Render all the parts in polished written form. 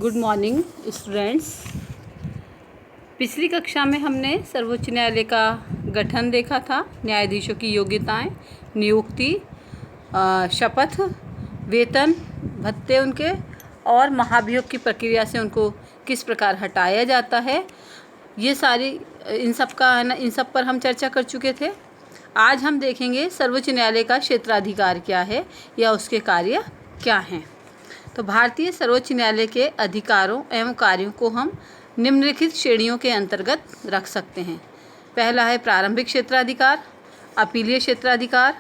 Good morning students. पिछली कक्षा में हमने सर्वोच्च न्यायालय का गठन देखा था, न्यायाधीशों की योग्यताएं, नियुक्ति, शपथ, वेतन, भत्ते उनके और महाभियोग की प्रक्रिया से उनको किस प्रकार हटाया जाता है, ये सारी इन सब पर हम चर्चा कर चुके थे। आज हम देखेंगे सर्वोच्च न्यायालय का क्षेत्राधिकार क्या है या उसके कार्य क्या हैं। तो भारतीय सर्वोच्च न्यायालय के अधिकारों एवं कार्यों को हम निम्नलिखित श्रेणियों के अंतर्गत रख सकते हैं। पहला है प्रारंभिक क्षेत्राधिकार, अपीलीय क्षेत्राधिकार,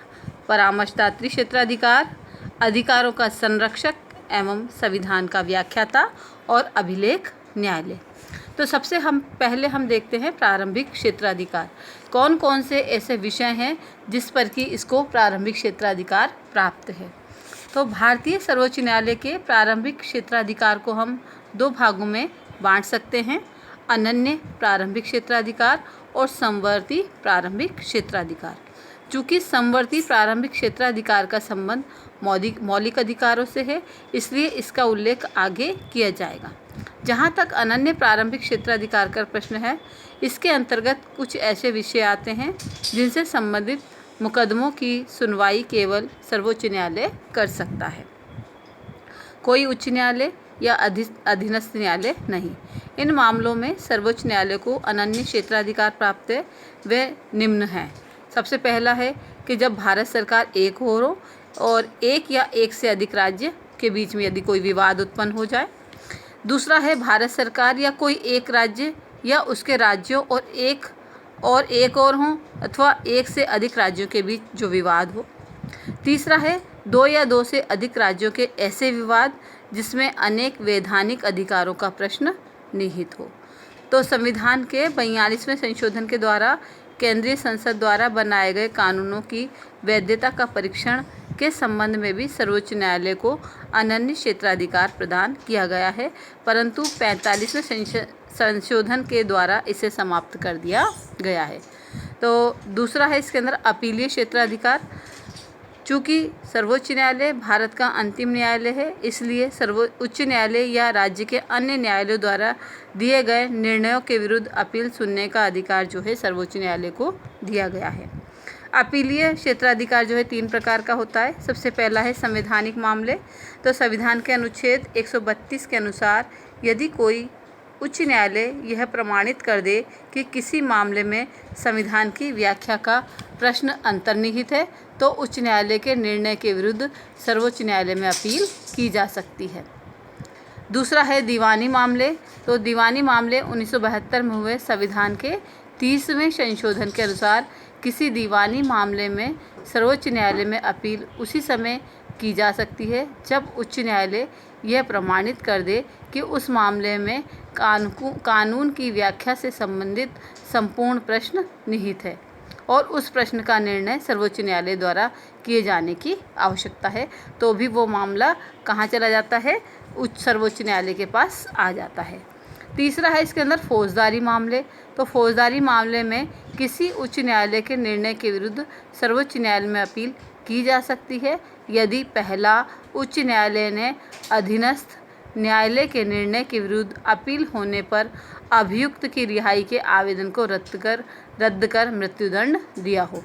परामर्शदात्री क्षेत्राधिकार, अधिकारों का संरक्षक एवं संविधान का व्याख्याता और अभिलेख न्यायालय। तो सबसे पहले हम देखते हैं प्रारंभिक क्षेत्राधिकार। कौन कौन से ऐसे विषय हैं जिस पर कि इसको प्रारंभिक क्षेत्राधिकार प्राप्त है। तो भारतीय सर्वोच्च न्यायालय के प्रारंभिक क्षेत्राधिकार को हम दो भागों में बांट सकते हैं, अनन्य प्रारंभिक क्षेत्राधिकार और समवर्ती प्रारंभिक क्षेत्राधिकार। चूँकि समवर्ती प्रारंभिक क्षेत्राधिकार का संबंध मौलिक अधिकारों से है, इसलिए इसका उल्लेख आगे किया जाएगा। जहाँ तक अनन्य प्रारंभिक क्षेत्राधिकार का प्रश्न है, इसके अंतर्गत कुछ ऐसे विषय आते हैं जिनसे संबंधित मुकदमों की सुनवाई केवल सर्वोच्च न्यायालय कर सकता है, कोई उच्च न्यायालय या अधीनस्थ न्यायालय नहीं। इन मामलों में सर्वोच्च न्यायालय को अनन्य क्षेत्राधिकार प्राप्त है। वे निम्न हैं। सबसे पहला है कि जब भारत सरकार एक हो और एक या एक से अधिक राज्य के बीच में यदि कोई विवाद उत्पन्न हो जाए। दूसरा है भारत सरकार या कोई एक राज्य या उसके राज्यों और एक और हों अथवा एक से अधिक राज्यों के बीच जो विवाद हो। तीसरा है दो या दो से अधिक राज्यों के ऐसे विवाद जिसमें अनेक वैधानिक अधिकारों का प्रश्न निहित हो। तो संविधान के 42वें संशोधन के द्वारा केंद्रीय संसद द्वारा बनाए गए कानूनों की वैधता का परीक्षण के संबंध में भी सर्वोच्च न्यायालय को अनन्य क्षेत्राधिकार प्रदान किया गया है, परंतु 45वें संशोधन के द्वारा इसे समाप्त कर दिया गया है। तो दूसरा है इसके अंदर अपीलीय क्षेत्राधिकार। चूँकि सर्वोच्च न्यायालय भारत का अंतिम न्यायालय है, इसलिए सर्वोच्च न्यायालय या राज्य के अन्य न्यायालयों द्वारा दिए गए निर्णयों के विरुद्ध अपील सुनने का अधिकार जो है सर्वोच्च न्यायालय को दिया गया है। अपीलीय क्षेत्राधिकार जो है 3 प्रकार का होता है। सबसे पहला है संवैधानिक मामले। तो संविधान के अनुच्छेद 132 के अनुसार यदि कोई उच्च न्यायालय यह प्रमाणित कर दे कि किसी मामले में संविधान की व्याख्या का प्रश्न अंतर्निहित है, तो उच्च न्यायालय के निर्णय के विरुद्ध सर्वोच्च न्यायालय में अपील की जा सकती है। दूसरा है दीवानी मामले। तो दीवानी मामले 1972 में हुए संविधान के 30वें संशोधन के अनुसार किसी दीवानी मामले में सर्वोच्च न्यायालय में अपील उसी समय की जा सकती है जब उच्च न्यायालय यह प्रमाणित कर दे कि उस मामले में कानून की व्याख्या से संबंधित संपूर्ण प्रश्न निहित है और उस प्रश्न का निर्णय सर्वोच्च न्यायालय द्वारा किए जाने की आवश्यकता है, तो भी वो मामला कहाँ चला जाता है, सर्वोच्च न्यायालय के पास आ जाता है। तीसरा है इसके अंदर फौजदारी मामले। तो फौजदारी मामले में किसी उच्च न्यायालय के निर्णय के विरुद्ध सर्वोच्च न्यायालय में अपील की जा सकती है यदि पहला उच्च न्यायालय ने अधीनस्थ न्यायालय के निर्णय के विरुद्ध अपील होने पर अभियुक्त की रिहाई के आवेदन को रद्द कर मृत्युदंड दिया हो।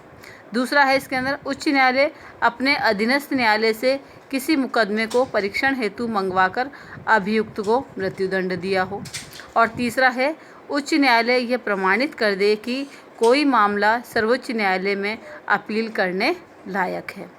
दूसरा है इसके अंदर उच्च न्यायालय अपने अधीनस्थ न्यायालय से किसी मुकदमे को परीक्षण हेतु मंगवाकर अभियुक्त को मृत्युदंड दिया हो। और तीसरा है उच्च न्यायालय यह प्रमाणित कर दे कि कोई मामला सर्वोच्च न्यायालय में अपील करने लायक है।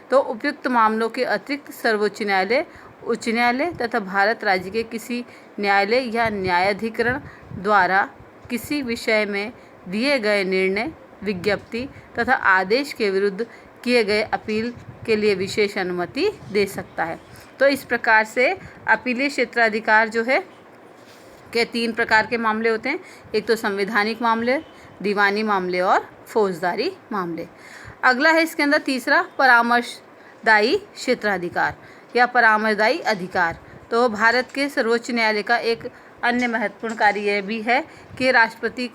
तो उपयुक्त मामलों के अतिरिक्त सर्वोच्च न्यायालय, उच्च न्यायालय तथा भारत राज्य के किसी न्यायालय या न्यायाधिकरण द्वारा किसी विषय में दिए गए निर्णय, विज्ञप्ति तथा आदेश के विरुद्ध किए गए अपील के लिए विशेष अनुमति दे सकता है। तो इस प्रकार से अपीलीय क्षेत्राधिकार जो है के 3 प्रकार के मामले होते हैं। एक तो संवैधानिक मामले, दीवानी मामले और फौजदारी मामले। अगला है इसके अंदर तीसरा परामर्शदायी क्षेत्राधिकार या परामर्शदायी अधिकार। तो भारत के सर्वोच्च न्यायालय का एक अन्य महत्वपूर्ण कार्य यह भी है कि राष्ट्रपति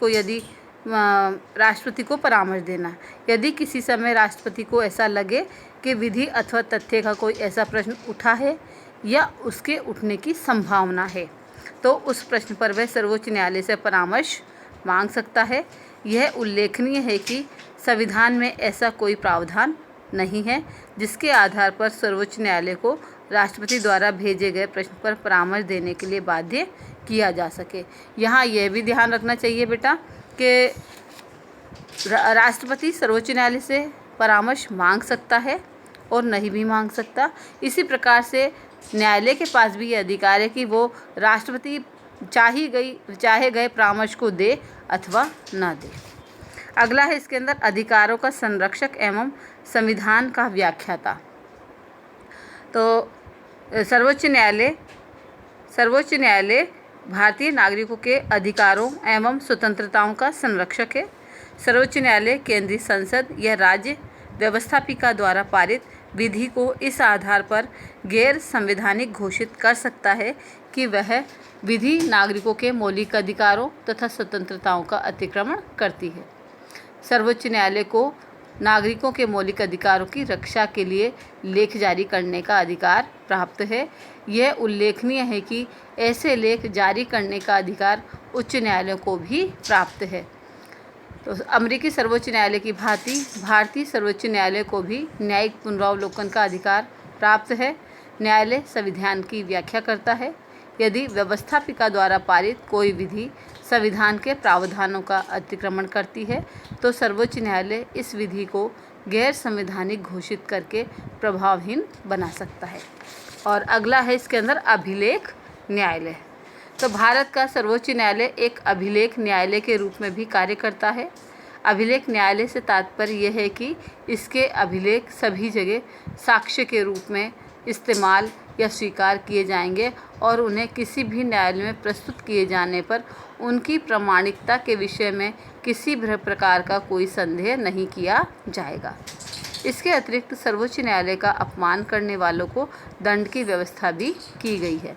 को परामर्श देना। यदि किसी समय राष्ट्रपति को ऐसा लगे कि विधि अथवा तथ्य का कोई ऐसा प्रश्न उठा है या उसके उठने की संभावना है तो उस प्रश्न पर वह सर्वोच्च न्यायालय से परामर्श मांग सकता है। यह उल्लेखनीय है कि संविधान में ऐसा कोई प्रावधान नहीं है जिसके आधार पर सर्वोच्च न्यायालय को राष्ट्रपति द्वारा भेजे गए प्रश्न पर परामर्श देने के लिए बाध्य किया जा सके। यहाँ यह भी ध्यान रखना चाहिए बेटा कि राष्ट्रपति सर्वोच्च न्यायालय से परामर्श मांग सकता है और नहीं भी मांग सकता। इसी प्रकार से न्यायालय के पास भी ये अधिकार है कि वो राष्ट्रपति चाहे गए परामर्श को दे अथवा ना दे। अगला है इसके अंदर अधिकारों का संरक्षक एवं संविधान का व्याख्याता। तो सर्वोच्च न्यायालय भारतीय नागरिकों के अधिकारों एवं स्वतंत्रताओं का संरक्षक है। सर्वोच्च न्यायालय केंद्रीय संसद या राज्य व्यवस्थापिका द्वारा पारित विधि को इस आधार पर गैर संवैधानिक घोषित कर सकता है कि वह विधि नागरिकों के मौलिक अधिकारों तथा स्वतंत्रताओं का अतिक्रमण करती है। सर्वोच्च न्यायालय को नागरिकों के मौलिक अधिकारों की रक्षा के लिए लेख जारी करने का अधिकार प्राप्त है। यह उल्लेखनीय है कि ऐसे लेख जारी करने का अधिकार उच्च न्यायालयों को भी प्राप्त है। तो अमेरिकी सर्वोच्च न्यायालय की भांति भारतीय सर्वोच्च न्यायालय को भी न्यायिक पुनरावलोकन का अधिकार प्राप्त है। न्यायालय संविधान की व्याख्या करता है। यदि व्यवस्थापिका द्वारा पारित कोई विधि संविधान के प्रावधानों का अतिक्रमण करती है तो सर्वोच्च न्यायालय इस विधि को गैर संवैधानिक घोषित करके प्रभावहीन बना सकता है। और अगला है इसके अंदर अभिलेख न्यायालय। तो भारत का सर्वोच्च न्यायालय एक अभिलेख न्यायालय के रूप में भी कार्य करता है। अभिलेख न्यायालय से तात्पर्य यह है कि इसके अभिलेख सभी जगह साक्ष्य के रूप में इस्तेमाल या स्वीकार किए जाएंगे और उन्हें किसी भी न्यायालय में प्रस्तुत किए जाने पर उनकी प्रामाणिकता के विषय में किसी भी प्रकार का कोई संदेह नहीं किया जाएगा। इसके अतिरिक्त सर्वोच्च न्यायालय का अपमान करने वालों को दंड की व्यवस्था भी की गई है।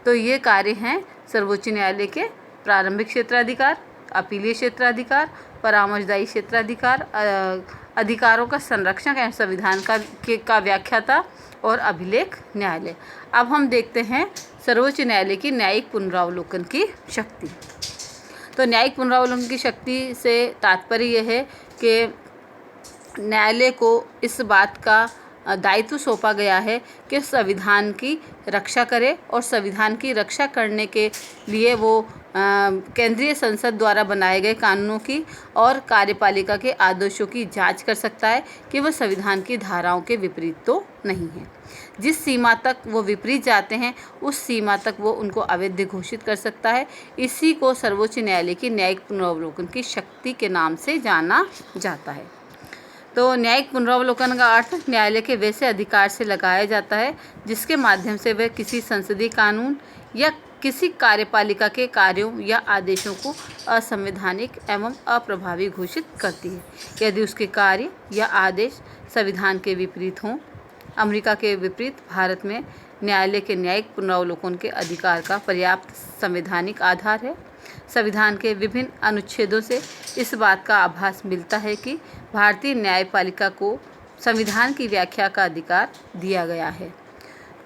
तो ये कार्य हैं सर्वोच्च न्यायालय के प्रारंभिक क्षेत्राधिकार, अपीलीय क्षेत्राधिकार, परामर्शदायी क्षेत्राधिकार, अधिकारों का संरक्षण एवं संविधान का व्याख्याता और अभिलेख न्यायालय। अब हम देखते हैं सर्वोच्च न्यायालय की न्यायिक पुनरावलोकन की शक्ति। तो न्यायिक पुनरावलोकन की शक्ति से तात्पर्य यह है कि न्यायालय को इस बात का दायित्व सौंपा गया है कि संविधान की रक्षा करे और संविधान की रक्षा करने के लिए वो केंद्रीय संसद द्वारा बनाए गए कानूनों की और कार्यपालिका के आदेशों की जांच कर सकता है कि वह संविधान की धाराओं के विपरीत तो नहीं है। जिस सीमा तक वो विपरीत जाते हैं उस सीमा तक वो उनको अवैध घोषित कर सकता है। इसी को सर्वोच्च न्यायालय की न्यायिक पुनरावलोकन की शक्ति के नाम से जाना जाता है। तो न्यायिक पुनरावलोकन का अर्थ न्यायालय के वैसे अधिकार से लगाया जाता है जिसके माध्यम से वह किसी संसदीय कानून या किसी कार्यपालिका के कार्यों या आदेशों को असंवैधानिक एवं अप्रभावी घोषित करती है यदि उसके कार्य या आदेश संविधान के विपरीत हों। अमेरिका के विपरीत भारत में न्यायालय के न्यायिक पुनरावलोकन के अधिकार का पर्याप्त संवैधानिक आधार है। संविधान के विभिन्न अनुच्छेदों से इस बात का आभास मिलता है कि भारतीय न्यायपालिका को संविधान की व्याख्या का अधिकार दिया गया है।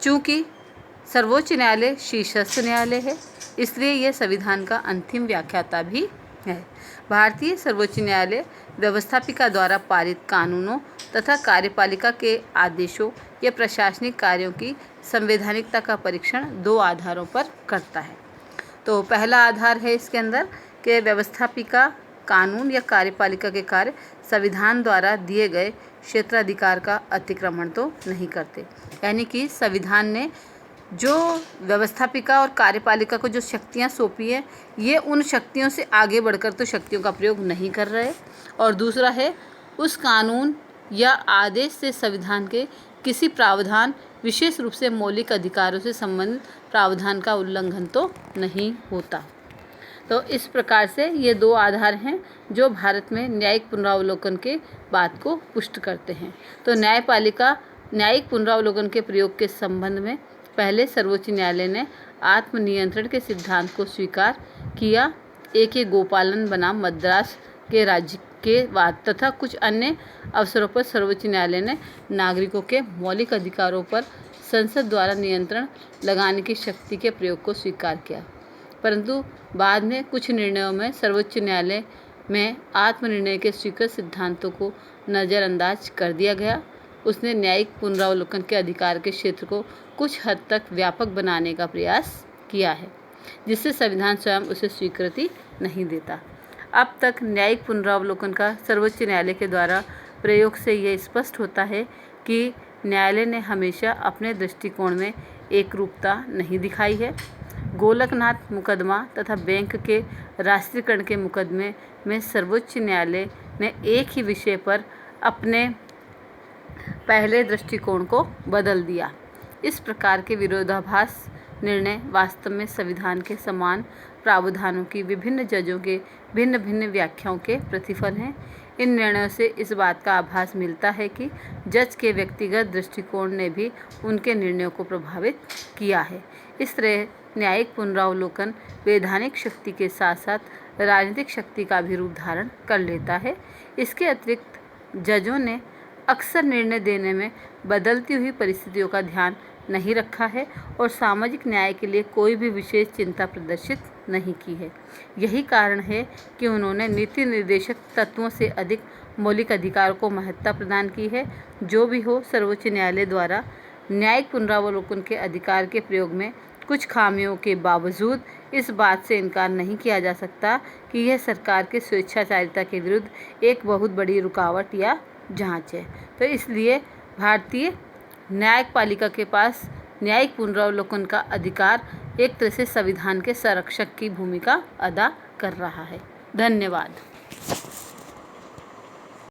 चूँकि सर्वोच्च न्यायालय शीर्षस्थ न्यायालय है इसलिए यह संविधान का अंतिम व्याख्याता भी है। भारतीय सर्वोच्च न्यायालय व्यवस्थापिका द्वारा पारित कानूनों तथा कार्यपालिका के आदेशों या प्रशासनिक कार्यों की संवैधानिकता का परीक्षण दो आधारों पर करता है। तो पहला आधार है इसके अंदर कि व्यवस्थापिका कानून या कार्यपालिका के कार्य संविधान द्वारा दिए गए क्षेत्राधिकार का अतिक्रमण तो नहीं करते, यानी कि संविधान ने जो व्यवस्थापिका और कार्यपालिका को जो शक्तियां सौंपी है ये उन शक्तियों से आगे बढ़कर तो शक्तियों का प्रयोग नहीं कर रहे। और दूसरा है उस कानून या आदेश से संविधान के किसी प्रावधान विशेष रूप से मौलिक अधिकारों से संबंधित प्रावधान का उल्लंघन तो नहीं होता। तो इस प्रकार से ये दो आधार हैं जो भारत में न्यायिक पुनरावलोकन के बात को पुष्ट करते हैं। तो न्यायपालिका न्यायिक पुनरावलोकन के प्रयोग के संबंध में पहले सर्वोच्च न्यायालय ने आत्मनियंत्रण के सिद्धांत को स्वीकार किया। A.K. गोपालन बनाम मद्रास के के बाद तथा कुछ अन्य अवसरों पर सर्वोच्च न्यायालय ने नागरिकों के मौलिक अधिकारों पर संसद द्वारा नियंत्रण लगाने की शक्ति के प्रयोग को स्वीकार किया, परंतु बाद में कुछ निर्णयों में सर्वोच्च न्यायालय में आत्मनिर्णय के स्वीकृत सिद्धांतों को नज़रअंदाज कर दिया गया। उसने न्यायिक पुनरावलोकन के अधिकार के क्षेत्र को कुछ हद तक व्यापक बनाने का प्रयास किया है, जिससे संविधान स्वयं उसे स्वीकृति नहीं देता। अब तक न्यायिक पुनरावलोकन का सर्वोच्च न्यायालय के द्वारा प्रयोग से यह स्पष्ट होता है कि न्यायालय ने हमेशा अपने दृष्टिकोण में एकरूपता नहीं दिखाई है। गोलकनाथ मुकदमा तथा बैंक के राष्ट्रीयकरण के मुकदमे में सर्वोच्च न्यायालय ने एक ही विषय पर अपने पहले दृष्टिकोण को बदल दिया। इस प्रकार के विरोधाभास निर्णय वास्तव में संविधान के समान प्रावधानों की विभिन्न जजों के भिन्न भिन्न व्याख्याओं के प्रतिफल हैं। इन निर्णयों से इस बात का आभास मिलता है कि जज के व्यक्तिगत दृष्टिकोण ने भी उनके निर्णयों को प्रभावित किया है। इस तरह न्यायिक पुनरावलोकन वैधानिक शक्ति के साथ साथ राजनीतिक शक्ति का भी रूप धारण कर लेता है। इसके अतिरिक्त जजों ने अक्सर निर्णय देने में बदलती हुई परिस्थितियों का ध्यान नहीं रखा है और सामाजिक न्याय के लिए कोई भी विशेष चिंता प्रदर्शित नहीं की है। यही कारण है कि उन्होंने नीति निर्देशक तत्वों से अधिक मौलिक अधिकार को महत्ता प्रदान की है। जो भी हो, सर्वोच्च न्यायालय द्वारा न्यायिक पुनरावलोकन के अधिकार के प्रयोग में कुछ खामियों के बावजूद इस बात से इनकार नहीं किया जा सकता कि यह सरकार के स्वेच्छाचारिता के विरुद्ध एक बहुत बड़ी रुकावट या जांच है। तो इसलिए भारतीय न्यायपालिका के पास न्यायिक पुनरावलोकन का अधिकार एक तरह से संविधान के संरक्षक की भूमिका अदा कर रहा है। धन्यवाद।